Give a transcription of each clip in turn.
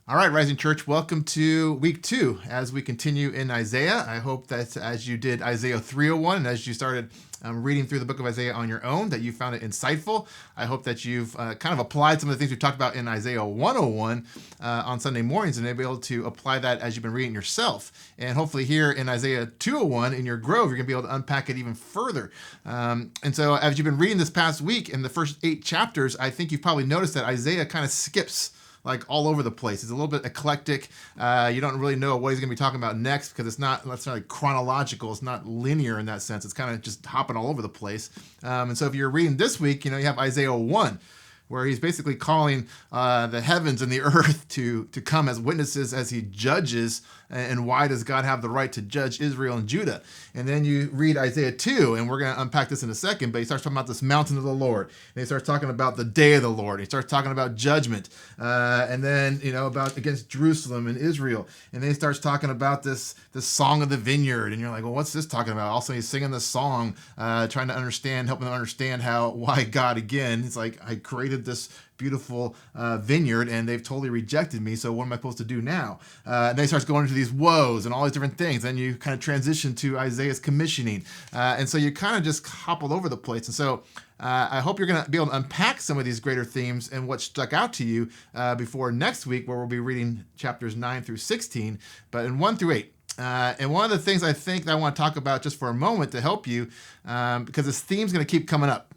All right, Rising Church, welcome to week 2 as we continue in Isaiah. I hope that as you did Isaiah 301 and as you started reading through the book of Isaiah on your own, that you found it insightful. I hope that you've kind of applied some of the things we talked about in Isaiah 101 on Sunday mornings and be able to apply that as you've been reading yourself. And hopefully here in Isaiah 201 in your Grove, you're going to be able to unpack it even further. And so as you've been reading this past week in the first 8 chapters, I think you've probably noticed that Isaiah kind of skips like all over the place. It's a little bit eclectic. You don't really know what he's going to be talking about next because it's not necessarily chronological. It's not linear in that sense. It's kind of just hopping all over the place. And so if you're reading this week, you have Isaiah 1, where he's basically calling the heavens and the earth to come as witnesses as he judges. And why does God have the right to judge Israel and Judah? And then you read Isaiah 2, and we're going to unpack this in a second, but he starts talking about this mountain of the Lord. And he starts talking about the day of the Lord. He starts talking about judgment. And then, about against Jerusalem and Israel. And then he starts talking about this song of the vineyard. And you're like, well, what's this talking about? Also, he's singing this song, trying to understand, helping them understand why God, again, it's like, I created this beautiful vineyard and they've totally rejected me, so what am I supposed to do now? And then he starts going into these woes and all these different things. Then you kind of transition to Isaiah's commissioning, and so you kind of just hop all over the place. And so I hope you're going to be able to unpack some of these greater themes and what stuck out to you before next week, where we'll be reading chapters 9 through 16, but in 1 through 8. And one of the things I think that I want to talk about just for a moment to help you, because this theme's going to keep coming up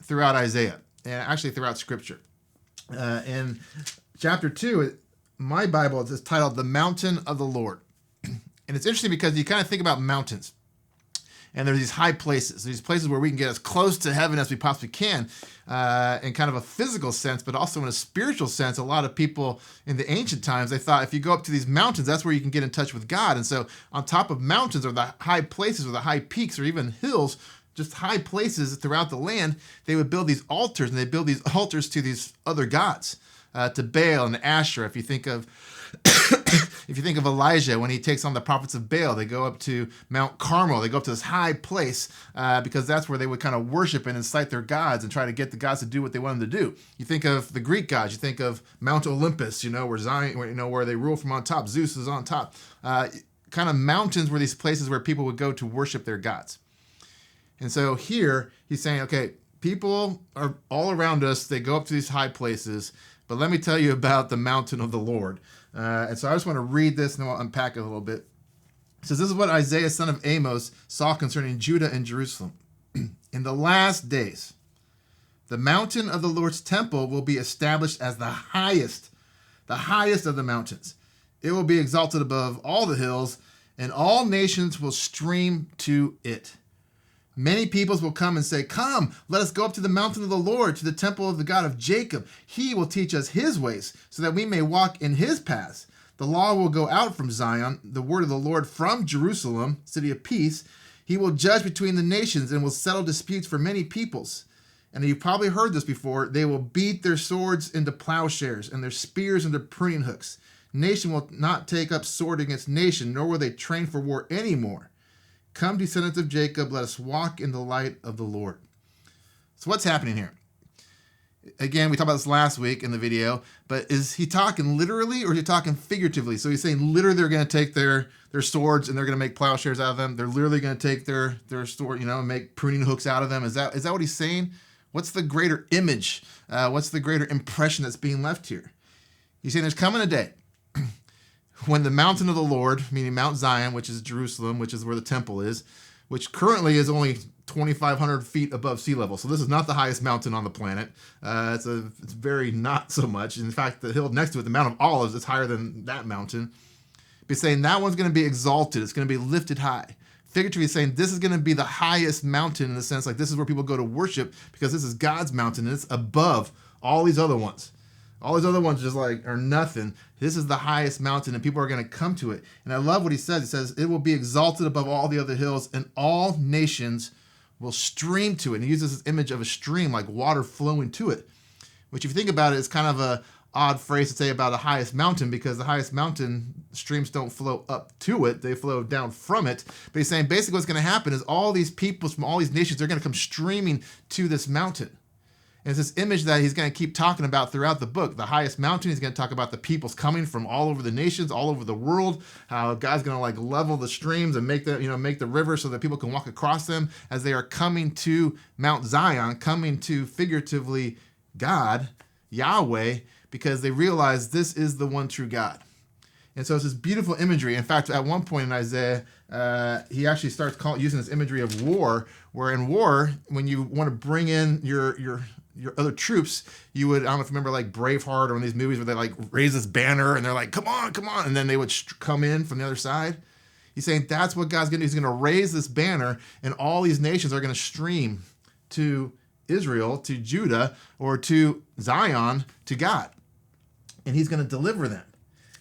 throughout Isaiah and actually throughout Scripture. In chapter 2, my Bible is titled The Mountain of the Lord. And it's interesting because you kind of think about mountains. And there's these high places, these places where we can get as close to heaven as we possibly can in kind of a physical sense, but also in a spiritual sense. A lot of people in the ancient times, they thought if you go up to these mountains, that's where you can get in touch with God. And so on top of mountains or the high places or the high peaks or even hills, just high places throughout the land, they would build these altars, and they build these altars to these other gods, to Baal and Asherah. If you think of Elijah, when he takes on the prophets of Baal, they go up to Mount Carmel. They go up to this high place because that's where they would kind of worship and incite their gods and try to get the gods to do what they want them to do. You think of the Greek gods. You think of Mount Olympus, where Zion, where they rule from on top. Zeus is on top. Kind of mountains were these places where people would go to worship their gods. And so here he's saying, okay, people are all around us. They go up to these high places, but let me tell you about the mountain of the Lord. And so I just want to read this and then we'll unpack it a little bit. It says, this is what Isaiah, son of Amos, saw concerning Judah and Jerusalem. In the last days, the mountain of the Lord's temple will be established as the highest of the mountains. It will be exalted above all the hills, and all nations will stream to it. Many peoples will come and say, come, let us go up to the mountain of the Lord, to the temple of the God of Jacob. He will teach us his ways, so that we may walk in his paths. The law will go out from Zion, the word of the Lord from Jerusalem, city of peace. He will judge between the nations and will settle disputes for many peoples. And you've probably heard this before. They will beat their swords into plowshares and their spears into pruning hooks. Nation will not take up sword against nation, nor will they train for war anymore. Come, descendants of Jacob, let us walk in the light of the Lord. So what's happening here? Again, we talked about this last week in the video, but is he talking literally or is he talking figuratively? So he's saying literally they're going to take their swords and they're going to make plowshares out of them. They're literally going to take their sword, and make pruning hooks out of them. Is that what he's saying? What's the greater image? What's the greater impression that's being left here? He's saying there's coming a day when the mountain of the Lord, meaning Mount Zion, which is Jerusalem, which is where the temple is, which currently is only 2,500 feet above sea level. So this is not the highest mountain on the planet. It's very not so much. In fact, the hill next to it, the Mount of Olives, is higher than that mountain. He's saying that one's going to be exalted. It's going to be lifted high. Figuratively saying this is going to be the highest mountain in the sense like this is where people go to worship because this is God's mountain and it's above all these other ones. All these other ones just are nothing. This is the highest mountain and people are going to come to it. And I love what he says. He says, it will be exalted above all the other hills and all nations will stream to it. And he uses this image of a stream, like water flowing to it, which if you think about it, is kind of a odd phrase to say about the highest mountain because the highest mountain streams don't flow up to it. They flow down from it. But he's saying basically what's going to happen is all these peoples from all these nations, they're going to come streaming to this mountain. And it's this image that he's going to keep talking about throughout the book. The highest mountain, he's going to talk about the peoples coming from all over the nations, all over the world, how God's going to like level the streams and make the river so that people can walk across them as they are coming to Mount Zion, coming to figuratively God, Yahweh, because they realize this is the one true God. And so it's this beautiful imagery. In fact, at one point in Isaiah, he actually starts using this imagery of war, where in war, when you want to bring in your other troops, you would, I don't know if you remember like Braveheart or one of these movies where they like raise this banner and they're like, come on, come on. And then they would come in from the other side. He's saying that's what God's going to do. He's going to raise this banner and all these nations are going to stream to Israel, to Judah, or to Zion, to God. And he's going to deliver them.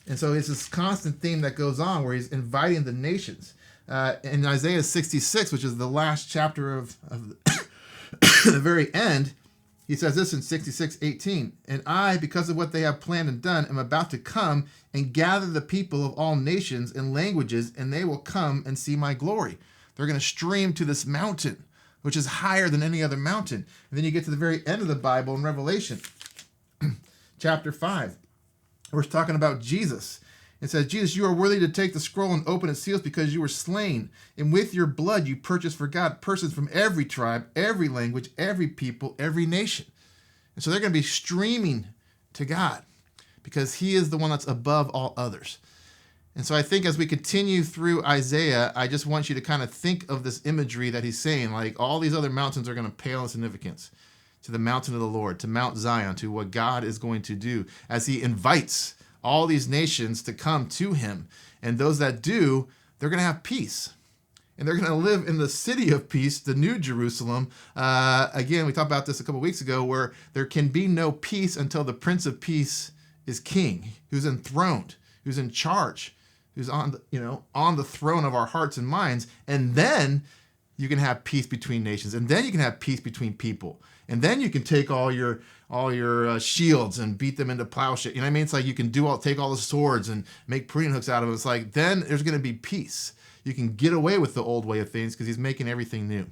And so it's this constant theme that goes on where he's inviting the nations. In Isaiah 66, which is the last chapter of the very end, he says this in 66:18, and I, because of what they have planned and done, am about to come and gather the people of all nations and languages, and they will come and see my glory. They're going to stream to this mountain, which is higher than any other mountain. And then you get to the very end of the Bible in Revelation, chapter 5. We're talking about Jesus. It says, Jesus, you are worthy to take the scroll and open its seals because you were slain. And with your blood you purchased for God persons from every tribe, every language, every people, every nation. And so they're going to be streaming to God because he is the one that's above all others. And so I think as we continue through Isaiah, I just want you to kind of think of this imagery that he's saying, like all these other mountains are going to pale in significance to the mountain of the Lord, to Mount Zion, to what God is going to do as he invites all these nations to come to him. And those that do, they're going to have peace. And they're going to live in the city of peace, the New Jerusalem. Again, we talked about this a couple weeks ago, where there can be no peace until the Prince of Peace is king, who's enthroned, who's in charge, who's on the throne of our hearts and minds. And then you can have peace between nations. And then you can have peace between people. And then you can take all your shields and beat them into plowshares. You know what I mean? It's like you can take all the swords and make pruning hooks out of them. It's like then there's going to be peace. You can get away with the old way of things because he's making everything new.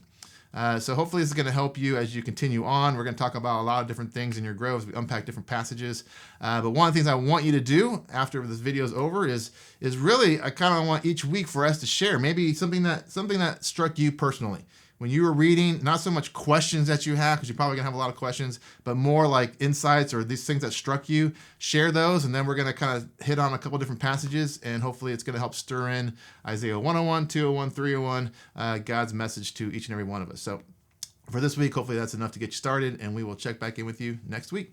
So hopefully this is going to help you as you continue on. We're going to talk about a lot of different things in your growth as we unpack different passages. But one of the things I want you to do after this video is over is really, I kind of want each week for us to share maybe something that struck you personally. When you were reading, not so much questions that you have, because you're probably going to have a lot of questions, but more like insights or these things that struck you, share those, and then we're going to kind of hit on a couple different passages, and hopefully it's going to help stir in Isaiah 101, 201, 301, God's message to each and every one of us. So for this week, hopefully that's enough to get you started, and we will check back in with you next week.